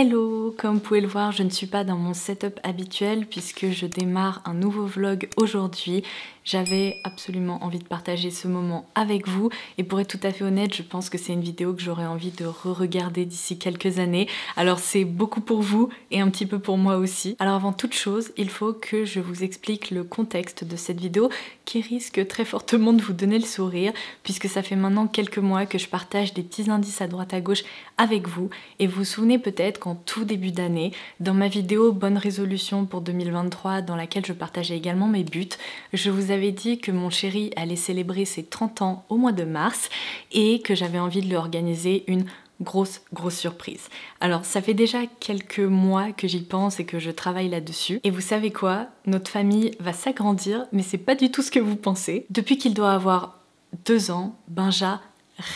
Hello, comme vous pouvez le voir, je ne suis pas dans mon setup habituel puisque je démarre un nouveau vlog aujourd'hui. J'avais absolument envie de partager ce moment avec vous et pour être tout à fait honnête, je pense que c'est une vidéo que j'aurais envie de re-regarder d'ici quelques années. Alors c'est beaucoup pour vous et un petit peu pour moi aussi. Alors avant toute chose, il faut que je vous explique le contexte de cette vidéo qui risque très fortement de vous donner le sourire puisque ça fait maintenant quelques mois que je partage des petits indices à droite à gauche avec vous et vous vous souvenez peut-être qu'en tout début d'année, dans ma vidéo Bonne résolution pour 2023 dans laquelle je partageais également mes buts, je vous avais dit que mon chéri allait célébrer ses 30 ans au mois de mars et que j'avais envie de lui organiser une grosse surprise. Alors ça fait déjà quelques mois que j'y pense et que je travaille là-dessus. Et vous savez quoi? Notre famille va s'agrandir, mais c'est pas du tout ce que vous pensez. Depuis qu'il doit avoir 2 ans, Benja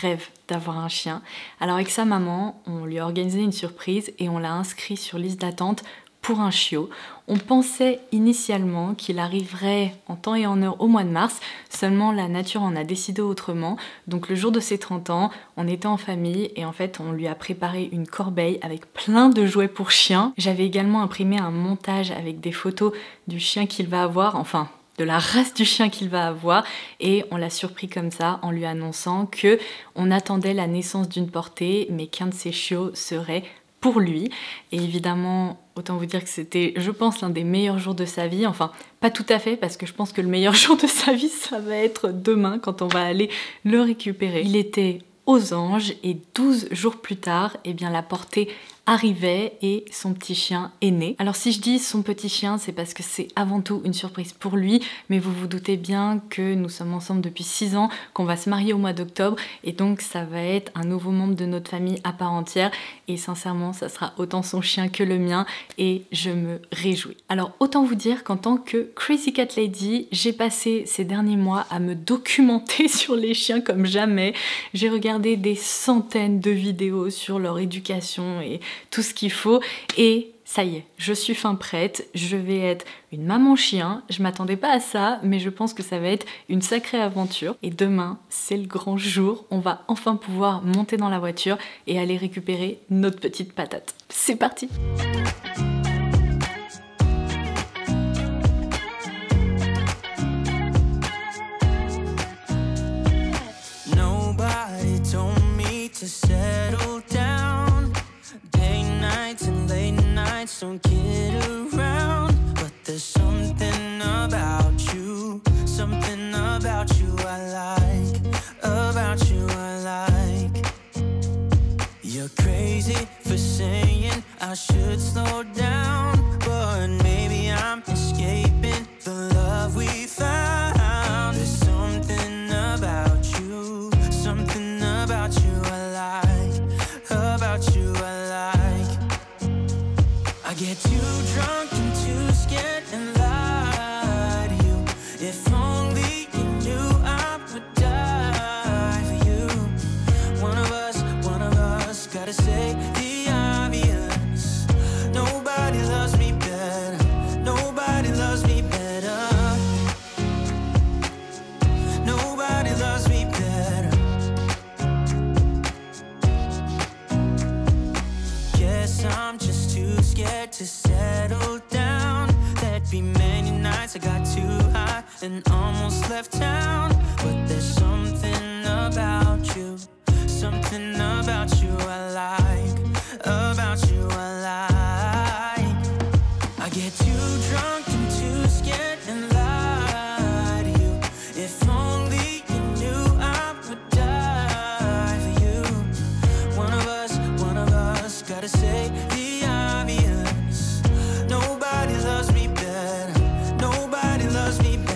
rêve d'avoir un chien. Alors avec sa maman, on lui a organisé une surprise et on l'a inscrit sur liste d'attente pour un chiot. On pensait initialement qu'il arriverait en temps et en heure au mois de mars, seulement la nature en a décidé autrement. Donc le jour de ses 30 ans, on était en famille et en fait on lui a préparé une corbeille avec plein de jouets pour chiens. J'avais également imprimé un montage avec des photos du chien qu'il va avoir, enfin de la race du chien qu'il va avoir, et on l'a surpris comme ça en lui annonçant que on attendait la naissance d'une portée mais qu'un de ses chiots serait pour lui. Et évidemment, autant vous dire que c'était, je pense, l'un des meilleurs jours de sa vie. Enfin, pas tout à fait, parce que je pense que le meilleur jour de sa vie, ça va être demain, quand on va aller le récupérer. Il était aux anges, et 12 jours plus tard, eh bien, la portée arrivait et son petit chien est né. Alors si je dis son petit chien, c'est parce que c'est avant tout une surprise pour lui, mais vous vous doutez bien que nous sommes ensemble depuis 6 ans, qu'on va se marier au mois d'octobre, et donc ça va être un nouveau membre de notre famille à part entière, et sincèrement ça sera autant son chien que le mien, et je me réjouis. Alors autant vous dire qu'en tant que Crazy Cat Lady, j'ai passé ces derniers mois à me documenter sur les chiens comme jamais. J'ai regardé des centaines de vidéos sur leur éducation et tout ce qu'il faut, et ça y est, je suis fin prête, je vais être une maman chien. Je m'attendais pas à ça, mais je pense que ça va être une sacrée aventure. Et demain, c'est le grand jour, on va enfin pouvoir monter dans la voiture et aller récupérer notre petite patate. C'est parti! Don't get around, but there's something about you I like. You're crazy for saying I should slow down, but maybe I'm escaping the love we found. There's something about you I like, I get too drunk and too scared and lie to you. If only you knew I would die for you. One of us gotta say the obvious. Nobody loves me better. Nobody loves me better. Nobody loves me better. Guess I'm just too scared to settle down. There'd be many nights I got too high and almost left town. But there's something about you I like, I get too drunk and too scared and lie to you. If only you knew I would die for you. One of us gotta say the obvious. Nobody loves me better. Nobody loves me better.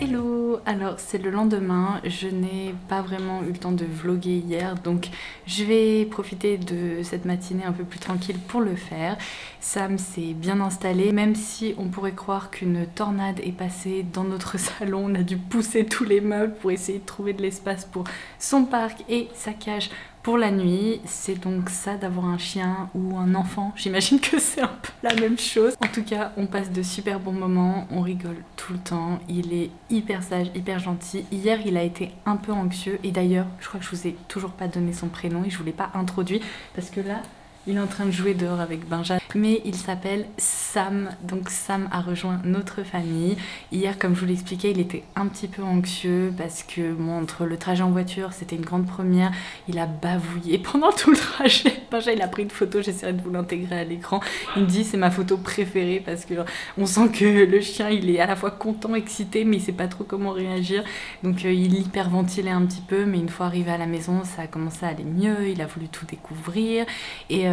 Hello, alors c'est le lendemain, je n'ai pas vraiment eu le temps de vlogger hier, donc je vais profiter de cette matinée un peu plus tranquille pour le faire. Sam s'est bien installé, même si on pourrait croire qu'une tornade est passée dans notre salon, on a dû pousser tous les meubles pour essayer de trouver de l'espace pour son parc et sa cage Pour la nuit, c'est donc ça d'avoir un chien ou un enfant. J'imagine que c'est un peu la même chose. En tout cas, on passe de super bons moments, on rigole tout le temps. Il est hyper sage, hyper gentil. Hier, il a été un peu anxieux. Et d'ailleurs, je crois que je vous ai toujours pas donné son prénom et je vous l'ai pas introduit parce que là, il est en train de jouer dehors avec Benja, mais il s'appelle Sam, donc Sam a rejoint notre famille. Hier, comme je vous l'expliquais, il était un petit peu anxieux parce que bon, entre le trajet en voiture, c'était une grande première, il a bavouillé pendant tout le trajet. Benja, il a pris une photo, j'essaierai de vous l'intégrer à l'écran. Il me dit c'est ma photo préférée parce que genre, on sent que le chien, il est à la fois content, excité, mais il sait pas trop comment réagir. Donc il hyperventilait un petit peu, mais une fois arrivé à la maison, ça a commencé à aller mieux, il a voulu tout découvrir. Et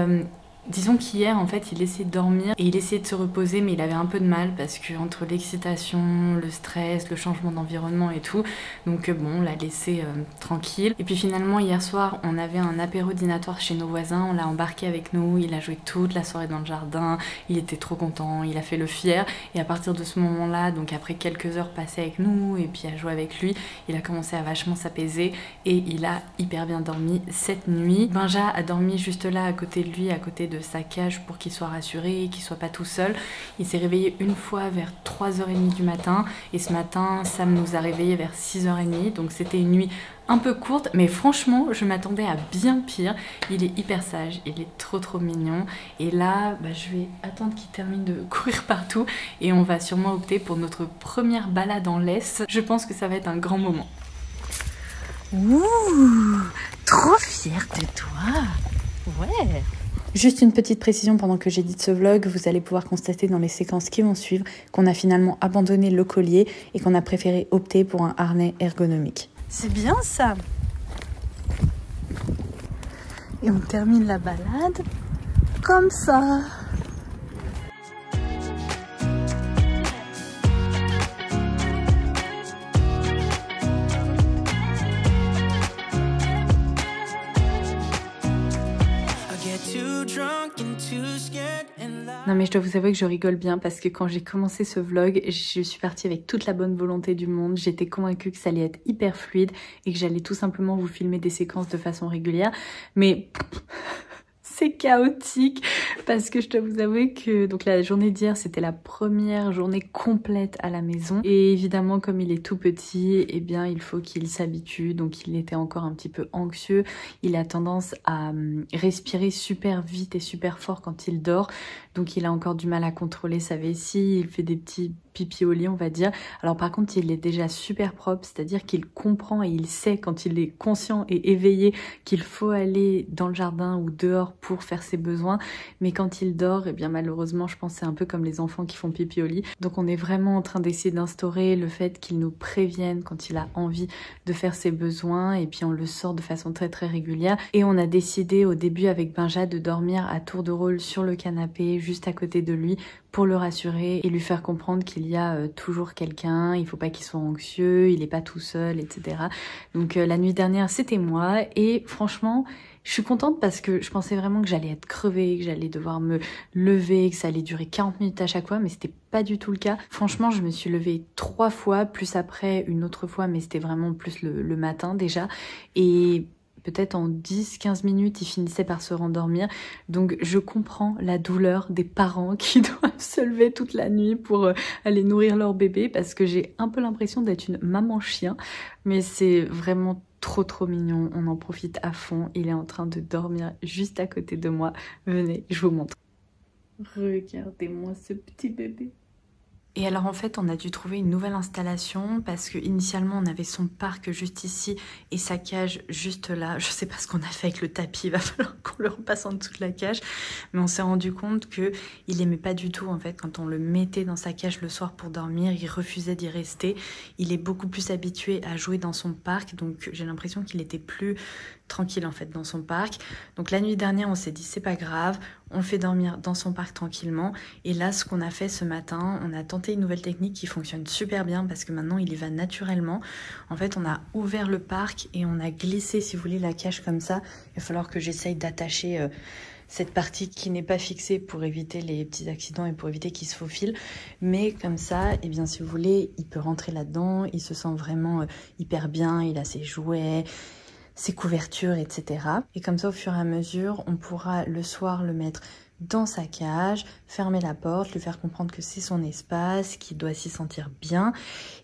disons qu'hier en fait il essayait de dormir et il essayait de se reposer, mais il avait un peu de mal parce que entre l'excitation, le stress, le changement d'environnement et tout, donc bon, on l'a laissé tranquille. Et puis finalement hier soir on avait un apéro dînatoire chez nos voisins, on l'a embarqué avec nous, il a joué toute la soirée dans le jardin, il était trop content, il a fait le fier, et à partir de ce moment là, donc après quelques heures passées avec nous et puis à jouer avec lui, il a commencé à vachement s'apaiser et il a hyper bien dormi cette nuit. Benja a dormi juste là à côté de lui, à côté de sa cage pour qu'il soit rassuré et qu'il soit pas tout seul. Il s'est réveillé une fois vers 3h30 du matin et ce matin Sam nous a réveillés vers 6h30, donc c'était une nuit un peu courte, mais franchement je m'attendais à bien pire. Il est hyper sage, il est trop mignon et là je vais attendre qu'il termine de courir partout et on va sûrement opter pour notre première balade en laisse. Je pense que ça va être un grand moment. Ouh, trop fière de toi. Ouais. Juste une petite précision pendant que j'édite ce vlog, vous allez pouvoir constater dans les séquences qui vont suivre qu'on a finalement abandonné le collier et qu'on a préféré opter pour un harnais ergonomique. C'est bien ça. Et on termine la balade comme ça. Non mais je dois vous avouer que je rigole bien parce que quand j'ai commencé ce vlog, je suis partie avec toute la bonne volonté du monde. J'étais convaincue que ça allait être hyper fluide et que j'allais tout simplement vous filmer des séquences de façon régulière. Mais c'est chaotique parce que je dois vous avouer que donc la journée d'hier c'était la première journée complète à la maison et évidemment comme il est tout petit, eh bien il faut qu'il s'habitue, donc il était encore un petit peu anxieux. Il a tendance à respirer super vite et super fort quand il dort, donc il a encore du mal à contrôler sa vessie, il fait des petits pipi au lit on va dire. Alors par contre il est déjà super propre, c'est-à-dire qu'il comprend et il sait quand il est conscient et éveillé qu'il faut aller dans le jardin ou dehors pour faire ses besoins, mais quand il dort, eh bien malheureusement je pense que c'est un peu comme les enfants qui font pipi au lit. Donc on est vraiment en train d'essayer d'instaurer le fait qu'il nous prévienne quand il a envie de faire ses besoins et puis on le sort de façon très régulière. Et on a décidé au début avec Benja de dormir à tour de rôle sur le canapé juste à côté de lui pour le rassurer et lui faire comprendre qu'il y a toujours quelqu'un, il faut pas qu'il soit anxieux, il est pas tout seul, etc. Donc la nuit dernière c'était moi et franchement je suis contente parce que je pensais vraiment que j'allais être crevée, que j'allais devoir me lever, que ça allait durer 40 minutes à chaque fois, mais c'était pas du tout le cas. Franchement, je me suis levée 3 fois, plus après une autre fois, mais c'était vraiment plus le matin déjà. Et peut-être en 10-15 minutes, il finissait par se rendormir. Donc je comprends la douleur des parents qui doivent se lever toute la nuit pour aller nourrir leur bébé parce que j'ai un peu l'impression d'être une maman chien, mais c'est vraiment trop mignon, on en profite à fond. Il est en train de dormir juste à côté de moi. Venez, je vous montre. Regardez-moi ce petit bébé. Et alors en fait on a dû trouver une nouvelle installation parce que initialement on avait son parc juste ici et sa cage juste là. Je sais pas ce qu'on a fait avec le tapis, il va falloir qu'on le repasse en dessous de la cage. Mais on s'est rendu compte que il aimait pas du tout en fait quand on le mettait dans sa cage le soir pour dormir, il refusait d'y rester. Il est beaucoup plus habitué à jouer dans son parc, donc j'ai l'impression qu'il était plus tranquille en fait dans son parc. Donc la nuit dernière on s'est dit c'est pas grave, on le fait dormir dans son parc tranquillement. Et là ce qu'on a fait ce matin, on a tenté une nouvelle technique qui fonctionne super bien parce que maintenant il y va naturellement. En fait on a ouvert le parc et on a glissé si vous voulez la cage comme ça. Il va falloir que j'essaye d'attacher cette partie qui n'est pas fixée pour éviter les petits accidents et pour éviter qu'il se faufile. Mais comme ça, eh bien si vous voulez, il peut rentrer là-dedans, il se sent vraiment hyper bien, il a ses jouets. ses couvertures, etc. Et comme ça, au fur et à mesure, on pourra le soir le mettre dans sa cage, fermer la porte, lui faire comprendre que c'est son espace, qu'il doit s'y sentir bien.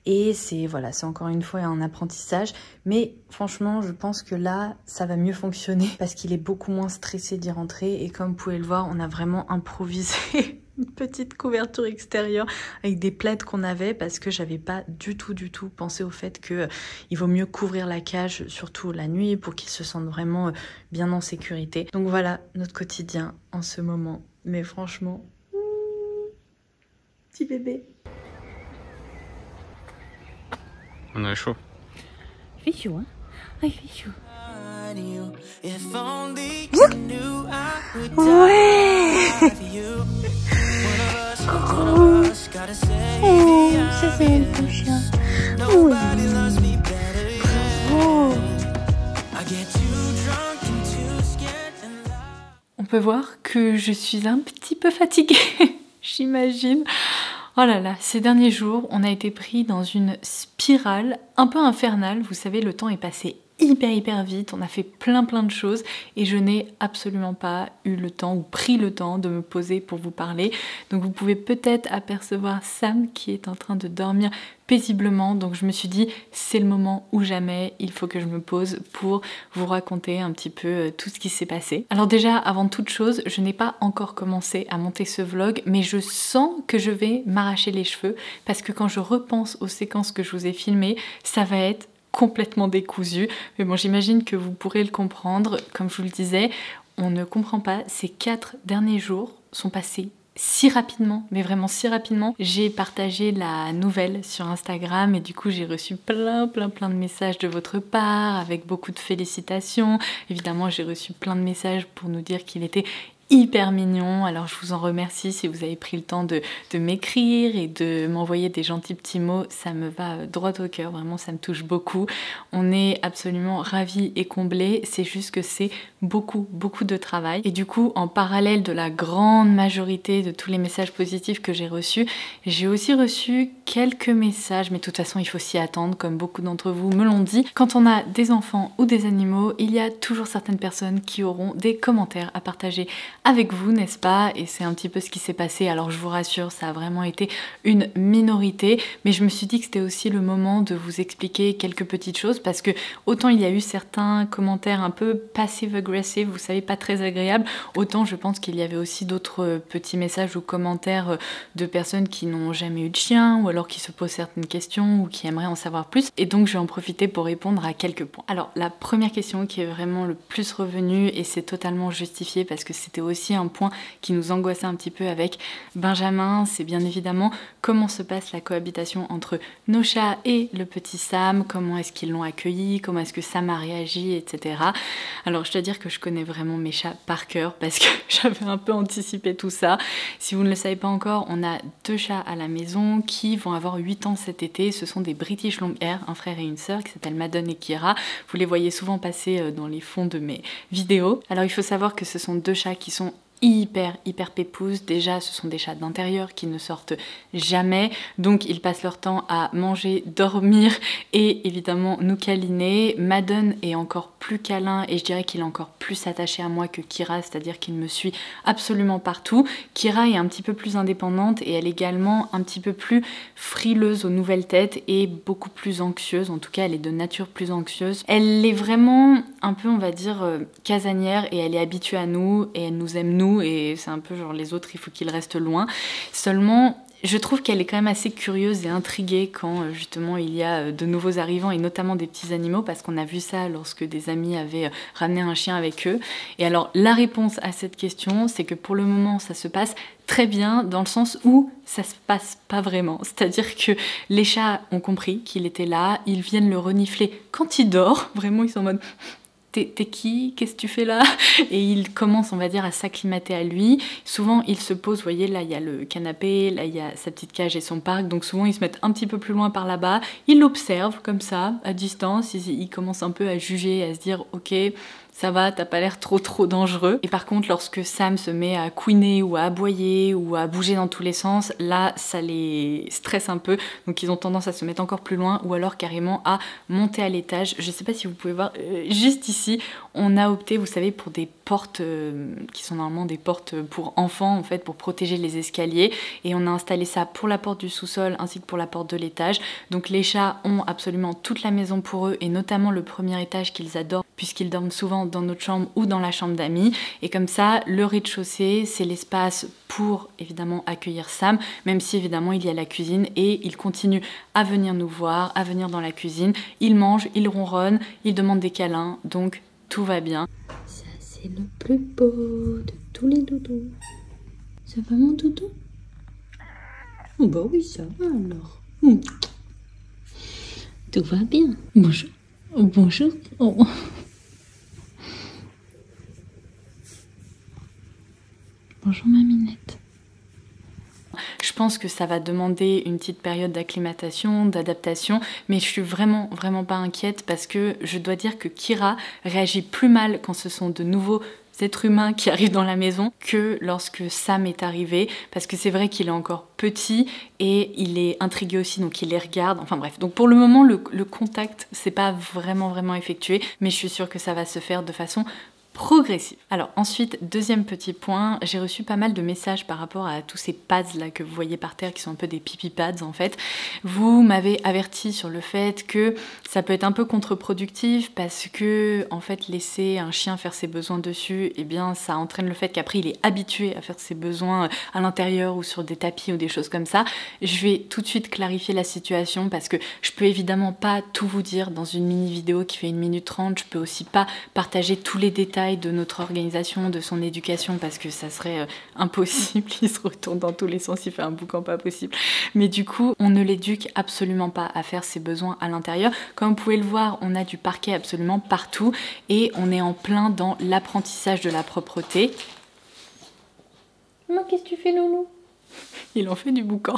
Et c'est voilà, c'est encore une fois un apprentissage. Mais franchement, je pense que là, ça va mieux fonctionner parce qu'il est beaucoup moins stressé d'y rentrer. Et comme vous pouvez le voir, on a vraiment improvisé une petite couverture extérieure avec des plaids qu'on avait parce que j'avais pas du tout pensé au fait que il vaut mieux couvrir la cage, surtout la nuit, pour qu'il se sente vraiment bien en sécurité. Donc voilà notre quotidien en ce moment. Mais franchement, petit bébé. On a chaud. Il fait chaud, hein? Ah, il fait chaud. If only you knew I would die for you. One of us gotta save the others. Nobody loves me better yet. I get too drunk and too scared and lie. On peut voir que je suis un petit peu fatiguée, j'imagine. Oh là là, ces derniers jours, on a été pris dans une spirale un peu infernale. Vous savez, le temps est passé hyper vite, on a fait plein de choses et je n'ai absolument pas eu le temps ou pris le temps de me poser pour vous parler. Donc vous pouvez peut-être apercevoir Sam qui est en train de dormir paisiblement, donc je me suis dit c'est le moment ou jamais, il faut que je me pose pour vous raconter un petit peu tout ce qui s'est passé. Alors déjà, avant toute chose, je n'ai pas encore commencé à monter ce vlog, mais je sens que je vais m'arracher les cheveux parce que quand je repense aux séquences que je vous ai filmées, ça va être complètement décousu. Mais bon, j'imagine que vous pourrez le comprendre. Comme je vous le disais, on ne comprend pas. Ces 4 derniers jours sont passés si rapidement, mais vraiment si rapidement. J'ai partagé la nouvelle sur Instagram et du coup j'ai reçu plein de messages de votre part avec beaucoup de félicitations. Évidemment, j'ai reçu plein de messages pour nous dire qu'il était hyper mignon, alors je vous en remercie si vous avez pris le temps de m'écrire et de m'envoyer des gentils petits mots, ça me va droit au cœur, vraiment ça me touche beaucoup. On est absolument ravis et comblés, c'est juste que c'est beaucoup de travail. Et du coup, en parallèle de la grande majorité de tous les messages positifs que j'ai reçus, j'ai aussi reçu quelques messages, mais de toute façon il faut s'y attendre, comme beaucoup d'entre vous me l'ont dit. Quand on a des enfants ou des animaux, il y a toujours certaines personnes qui auront des commentaires à partager avec vous, n'est-ce pas? Et c'est un petit peu ce qui s'est passé. Alors je vous rassure, ça a vraiment été une minorité, mais je me suis dit que c'était aussi le moment de vous expliquer quelques petites choses parce que autant il y a eu certains commentaires un peu passive-aggressive, vous savez, pas très agréables, autant je pense qu'il y avait aussi d'autres petits messages ou commentaires de personnes qui n'ont jamais eu de chien ou alors qui se posent certaines questions ou qui aimeraient en savoir plus. Et donc je vais en profiter pour répondre à quelques points. Alors la première question qui est vraiment le plus revenue, et c'est totalement justifié parce que c'était aussi un point qui nous angoissait un petit peu avec Benjamin, c'est bien évidemment comment se passe la cohabitation entre nos chats et le petit Sam, comment est-ce qu'ils l'ont accueilli, comment est-ce que Sam a réagi, etc. Alors je dois dire que je connais vraiment mes chats par cœur parce que j'avais un peu anticipé tout ça. Si vous ne le savez pas encore, on a 2 chats à la maison qui vont avoir 8 ans cet été. Ce sont des British Longhair, un frère et une sœur qui s'appellent Madone et Kira. Vous les voyez souvent passer dans les fonds de mes vidéos. Alors il faut savoir que ce sont 2 chats qui sont hyper pépouses. Déjà, ce sont des chats d'intérieur qui ne sortent jamais, donc ils passent leur temps à manger, dormir et évidemment nous câliner. Madone est encore plus câlin et je dirais qu'il est encore plus attaché à moi que Kira, c'est-à-dire qu'il me suit absolument partout. Kira est un petit peu plus indépendante et elle est également un petit peu plus frileuse aux nouvelles têtes et beaucoup plus anxieuse, en tout cas elle est de nature plus anxieuse. Elle est vraiment un peu, on va dire, casanière et elle est habituée à nous et elle nous aime nous, et c'est un peu genre les autres il faut qu'ils restent loin. Seulement je trouve qu'elle est quand même assez curieuse et intriguée quand justement il y a de nouveaux arrivants et notamment des petits animaux, parce qu'on a vu ça lorsque des amis avaient ramené un chien avec eux. Et alors la réponse à cette question, c'est que pour le moment ça se passe très bien dans le sens où ça se passe pas vraiment. C'est-à-dire que les chats ont compris qu'il était là, ils viennent le renifler quand il dort, vraiment ils sont en mode t'es qui? Qu'est-ce que tu fais là? Et il commence, on va dire, à s'acclimater à lui. Souvent, il se pose, vous voyez, là, il y a le canapé, là, il y a sa petite cage et son parc. Donc souvent, ils se mettent un petit peu plus loin par là-bas. Il l'observe comme ça, à distance. Il commence un peu à juger, à se dire, ok, ça va, t'as pas l'air trop dangereux. Et par contre, lorsque Sam se met à couiner ou à aboyer ou à bouger dans tous les sens, là, ça les stresse un peu. Donc ils ont tendance à se mettre encore plus loin ou alors carrément à monter à l'étage. Je sais pas si vous pouvez voir, juste ici, on a opté, vous savez, pour des portes qui sont normalement des portes pour enfants, en fait, pour protéger les escaliers. Et on a installé ça pour la porte du sous-sol ainsi que pour la porte de l'étage. Donc les chats ont absolument toute la maison pour eux et notamment le premier étage qu'ils adorent puisqu'ils dorment souvent dans notre chambre ou dans la chambre d'amis. Et comme ça, le rez-de-chaussée, c'est l'espace pour évidemment accueillir Sam, même si évidemment il y a la cuisine et il continue à venir nous voir, à venir dans la cuisine. Il mange, il ronronne, il demande des câlins, donc tout va bien. Ça, c'est le plus beau de tous les doudous. Ça va, mon doudou? Oh bah oui, ça va alors. Tout va bien. Bonjour. Bonjour. Oh. Bonjour ma minette. Je pense que ça va demander une petite période d'acclimatation, d'adaptation, mais je suis vraiment pas inquiète parce que je dois dire que Kira réagit plus mal quand ce sont de nouveaux êtres humains qui arrivent dans la maison que lorsque Sam est arrivé, parce que c'est vrai qu'il est encore petit et il est intrigué aussi, donc il les regarde, enfin bref. Donc pour le moment, le contact, c'est pas vraiment effectué, mais je suis sûre que ça va se faire de façon progressive. Alors ensuite, deuxième petit point, j'ai reçu pas mal de messages par rapport à tous ces pads là que vous voyez par terre qui sont un peu des pipi pads en fait. Vous m'avez averti sur le fait que ça peut être un peu contre-productif parce que en fait laisser un chien faire ses besoins dessus, eh bien ça entraîne le fait qu'après il est habitué à faire ses besoins à l'intérieur ou sur des tapis ou des choses comme ça. Je vais tout de suite clarifier la situation parce que je peux évidemment pas tout vous dire dans une mini vidéo qui fait 1 minute 30, je peux aussi pas partager tous les détails de notre organisation, de son éducation, parce que ça serait impossible, il se retourne dans tous les sens, il fait un boucan pas possible. Mais du coup, on ne l'éduque absolument pas à faire ses besoins à l'intérieur. Comme vous pouvez le voir, on a du parquet absolument partout et on est en plein dans l'apprentissage de la propreté. Maman, qu'est-ce que tu fais, loulou? Il en fait du boucan.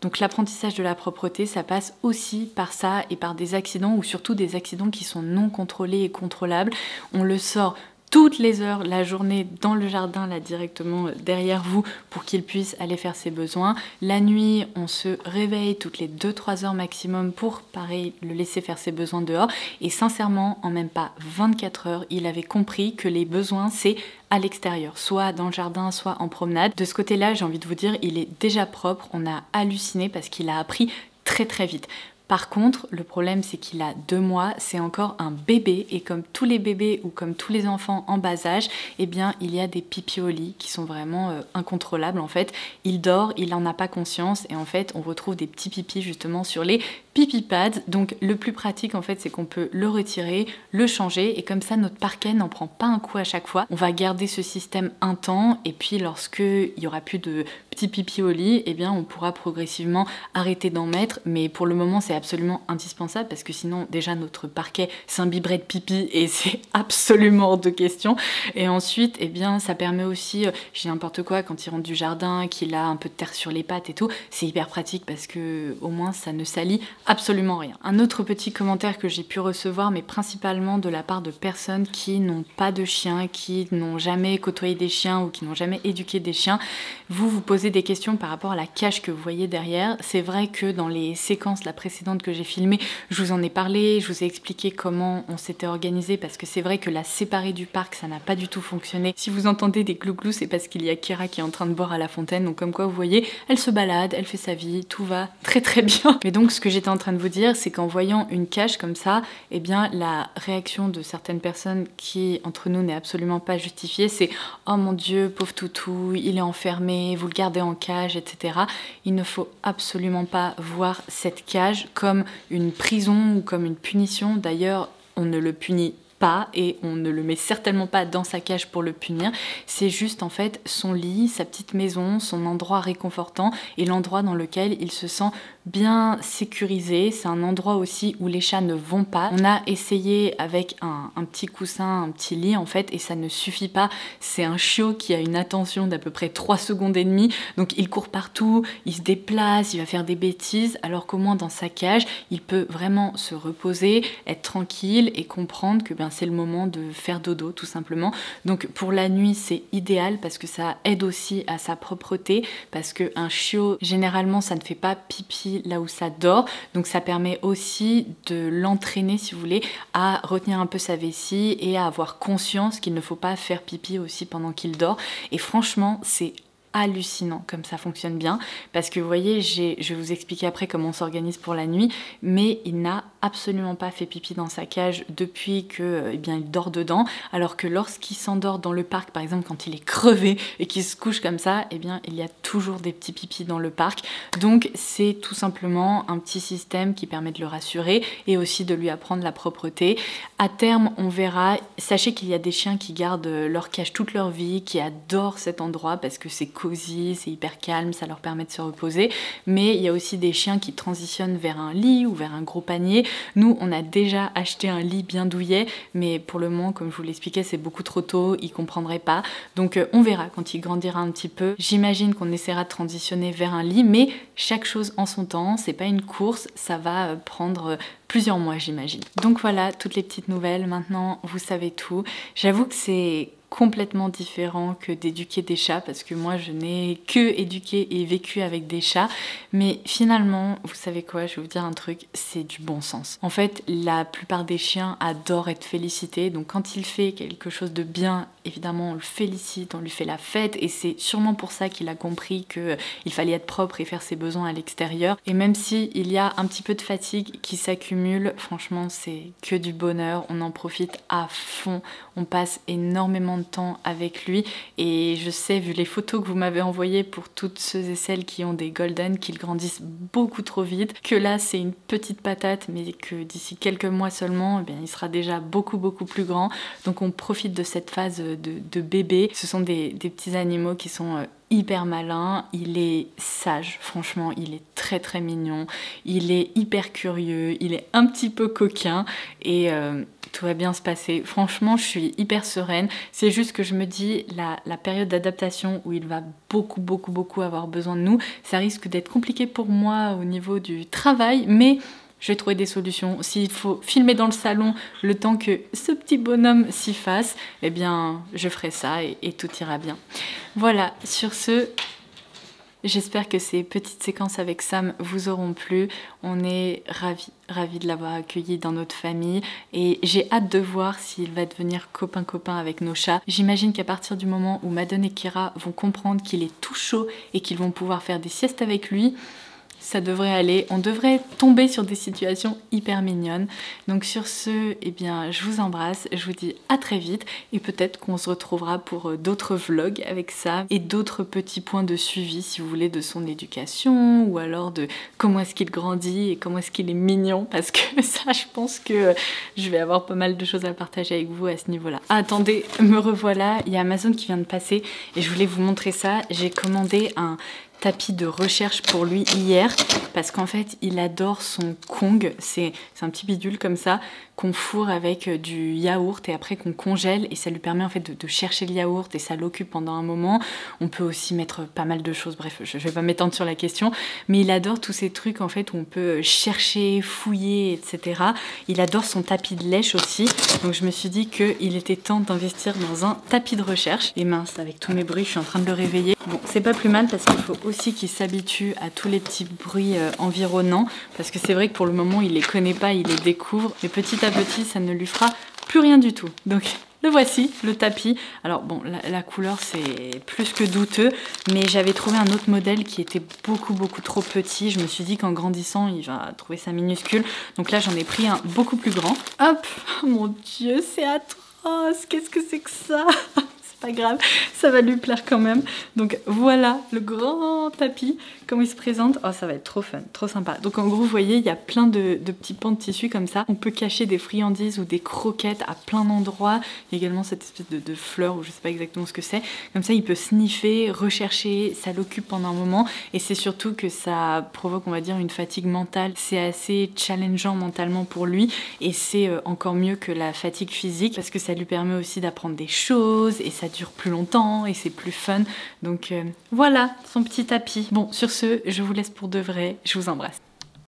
Donc l'apprentissage de la propreté, ça passe aussi par ça et par des accidents ou surtout des accidents qui sont non contrôlés et contrôlables. On le sort toutes les heures, la journée, dans le jardin, là directement derrière vous, pour qu'il puisse aller faire ses besoins. La nuit, on se réveille toutes les 2-3 heures maximum pour, pareil, le laisser faire ses besoins dehors. Et sincèrement, en même pas 24 heures, il avait compris que les besoins, c'est à l'extérieur, soit dans le jardin, soit en promenade. De ce côté-là, j'ai envie de vous dire, il est déjà propre. On a halluciné parce qu'il a appris très vite. Par contre, le problème c'est qu'il a 2 mois, c'est encore un bébé et comme tous les bébés ou comme tous les enfants en bas âge, eh bien il y a des pipis au lit qui sont vraiment incontrôlables en fait. Il dort, il n'en a pas conscience et en fait on retrouve des petits pipis justement sur les pipi pads. Donc le plus pratique en fait c'est qu'on peut le retirer, le changer et comme ça notre parquet n'en prend pas un coup à chaque fois. On va garder ce système un temps et puis lorsque il y aura plus de petits pipis au lit, eh bien on pourra progressivement arrêter d'en mettre, mais pour le moment c'est absolument indispensable parce que sinon déjà notre parquet s'imbiberait de pipi et c'est absolument hors de question. Et ensuite eh bien ça permet aussi, j'ai n'importe quoi, quand il rentre du jardin, qu'il a un peu de terre sur les pattes et tout, c'est hyper pratique parce que au moins ça ne salit absolument rien. Un autre petit commentaire que j'ai pu recevoir, mais principalement de la part de personnes qui n'ont pas de chiens, qui n'ont jamais côtoyé des chiens ou qui n'ont jamais éduqué des chiens, vous posez des questions par rapport à la cage que vous voyez derrière. C'est vrai que dans les séquences la précédente que j'ai filmées, je vous en ai parlé, je vous ai expliqué comment on s'était organisé parce que c'est vrai que la séparer du parc, ça n'a pas du tout fonctionné. Si vous entendez des glouglous, c'est parce qu'il y a Kira qui est en train de boire à la fontaine, donc comme quoi vous voyez, elle se balade, elle fait sa vie, tout va très bien. Mais donc ce que j'étais en train de vous dire, c'est qu'en voyant une cage comme ça, eh bien la réaction de certaines personnes qui, entre nous, n'est absolument pas justifiée, c'est « Oh mon Dieu, pauvre toutou, il est enfermé, vous le gardez en cage, etc. » Il ne faut absolument pas voir cette cage comme une prison ou comme une punition. D'ailleurs, on ne le punit pas et on ne le met certainement pas dans sa cage pour le punir. C'est juste en fait son lit, sa petite maison, son endroit réconfortant et l'endroit dans lequel il se sent bien sécurisé. C'est un endroit aussi où les chats ne vont pas. On a essayé avec un petit coussin, un petit lit en fait, et ça ne suffit pas. C'est un chiot qui a une attention d'à peu près 3 secondes et demie, donc il court partout, il se déplace, il va faire des bêtises, alors qu'au moins dans sa cage, il peut vraiment se reposer, être tranquille et comprendre que c'est le moment de faire dodo tout simplement. Donc pour la nuit, c'est idéal parce que ça aide aussi à sa propreté, parce qu'un chiot, généralement, ça ne fait pas pipi là où ça dort, donc ça permet aussi de l'entraîner, si vous voulez, à retenir un peu sa vessie et à avoir conscience qu'il ne faut pas faire pipi aussi pendant qu'il dort. Et franchement, c'est hallucinant comme ça fonctionne bien, parce que vous voyez, je vais vous expliquer après comment on s'organise pour la nuit, mais il n'a absolument pas fait pipi dans sa cage depuis que il dort dedans, alors que lorsqu'il s'endort dans le parc, par exemple quand il est crevé et qu'il se couche comme ça, il y a toujours des petits pipis dans le parc. Donc c'est tout simplement un petit système qui permet de le rassurer et aussi de lui apprendre la propreté. À terme, on verra. Sachez qu'il y a des chiens qui gardent leur cage toute leur vie, qui adorent cet endroit parce que c'est cosy, c'est hyper calme, ça leur permet de se reposer. Mais il y a aussi des chiens qui transitionnent vers un lit ou vers un gros panier. Nous, on a déjà acheté un lit bien douillet, mais pour le moment, comme je vous l'expliquais, c'est beaucoup trop tôt, il comprendrait pas. Donc on verra quand il grandira un petit peu. J'imagine qu'on essaiera de transitionner vers un lit, mais chaque chose en son temps, c'est pas une course, ça va prendre plusieurs mois, j'imagine. Donc voilà, toutes les petites nouvelles. Maintenant, vous savez tout. J'avoue que c'est complètement différent que d'éduquer des chats, parce que moi je n'ai que éduqué et vécu avec des chats, mais finalement, vous savez quoi, je vais vous dire un truc, c'est du bon sens. En fait, la plupart des chiens adorent être félicités, donc quand il fait quelque chose de bien, évidemment on le félicite, on lui fait la fête, et c'est sûrement pour ça qu'il a compris qu'il fallait être propre et faire ses besoins à l'extérieur. Et même s'il y a un petit peu de fatigue qui s'accumule, franchement c'est que du bonheur, on en profite à fond, on passe énormément de temps avec lui, et je sais, vu les photos que vous m'avez envoyées pour toutes ceux et celles qui ont des golden, qu'ils grandissent beaucoup trop vite, que là c'est une petite patate, mais que d'ici quelques mois seulement, il sera déjà beaucoup plus grand. Donc on profite de cette phase de bébé. Ce sont des petits animaux qui sont hyper malin, il est sage, franchement il est très mignon, il est hyper curieux, il est un petit peu coquin, et tout va bien se passer. Franchement, je suis hyper sereine. C'est juste que je me dis, la période d'adaptation où il va beaucoup avoir besoin de nous, ça risque d'être compliqué pour moi au niveau du travail, mais je vais trouver des solutions. S'il faut filmer dans le salon le temps que ce petit bonhomme s'y fasse, je ferai ça et tout ira bien. Voilà, sur ce, j'espère que ces petites séquences avec Sam vous auront plu. On est ravis de l'avoir accueilli dans notre famille, et j'ai hâte de voir s'il va devenir copain avec nos chats. J'imagine qu'à partir du moment où Madone et Kira vont comprendre qu'il est tout chaud et qu'ils vont pouvoir faire des siestes avec lui, ça devrait aller, on devrait tomber sur des situations hyper mignonnes. Donc sur ce, je vous embrasse, je vous dis à très vite, et peut-être qu'on se retrouvera pour d'autres vlogs avec ça, et d'autres petits points de suivi, si vous voulez, de son éducation, ou alors de comment est-ce qu'il grandit et comment est-ce qu'il est mignon, parce que ça, je pense que je vais avoir pas mal de choses à partager avec vous à ce niveau-là. Ah, attendez, me revoilà, il y a Amazon qui vient de passer, et je voulais vous montrer ça. J'ai commandé un tapis de recherche pour lui hier, parce qu'en fait il adore son Kong. C'est un petit bidule comme ça qu'on fourre avec du yaourt et après qu'on congèle, et ça lui permet en fait de chercher le yaourt, et ça l'occupe pendant un moment. On peut aussi mettre pas mal de choses, bref, je vais pas m'étendre sur la question, mais il adore tous ces trucs en fait où on peut chercher, fouiller, etc. Il adore son tapis de lèche aussi, donc je me suis dit qu'il était temps d'investir dans un tapis de recherche. Et mince, avec tous mes bruits, je suis en train de le réveiller. Bon, c'est pas plus mal, parce qu'il faut aussi qu'il s'habitue à tous les petits bruits environnants, parce que c'est vrai que pour le moment il les connaît pas, il les découvre, mais petit à petit ça ne lui fera plus rien du tout. Donc le voici, le tapis. Alors bon, la couleur c'est plus que douteux, mais j'avais trouvé un autre modèle qui était beaucoup trop petit. Je me suis dit qu'en grandissant il va trouver ça minuscule, donc là j'en ai pris un beaucoup plus grand. Hop, oh mon dieu, c'est atroce, qu'est-ce que c'est que ça? pas grave, ça va lui plaire quand même. Donc voilà le grand tapis, comment il se présente. Oh, ça va être trop fun, trop sympa. Donc en gros, vous voyez, il y a plein de petits pans de tissu comme ça. On peut cacher des friandises ou des croquettes à plein d'endroits. Il y a également cette espèce de fleur, ou je sais pas exactement ce que c'est. Comme ça, il peut sniffer, rechercher, ça l'occupe pendant un moment. Et c'est surtout que ça provoque, on va dire, une fatigue mentale. C'est assez challengeant mentalement pour lui. Et c'est encore mieux que la fatigue physique, parce que ça lui permet aussi d'apprendre des choses, et ça dure plus longtemps, et c'est plus fun. Donc voilà, son petit tapis. Bon, sur ce, je vous laisse pour de vrai. Je vous embrasse.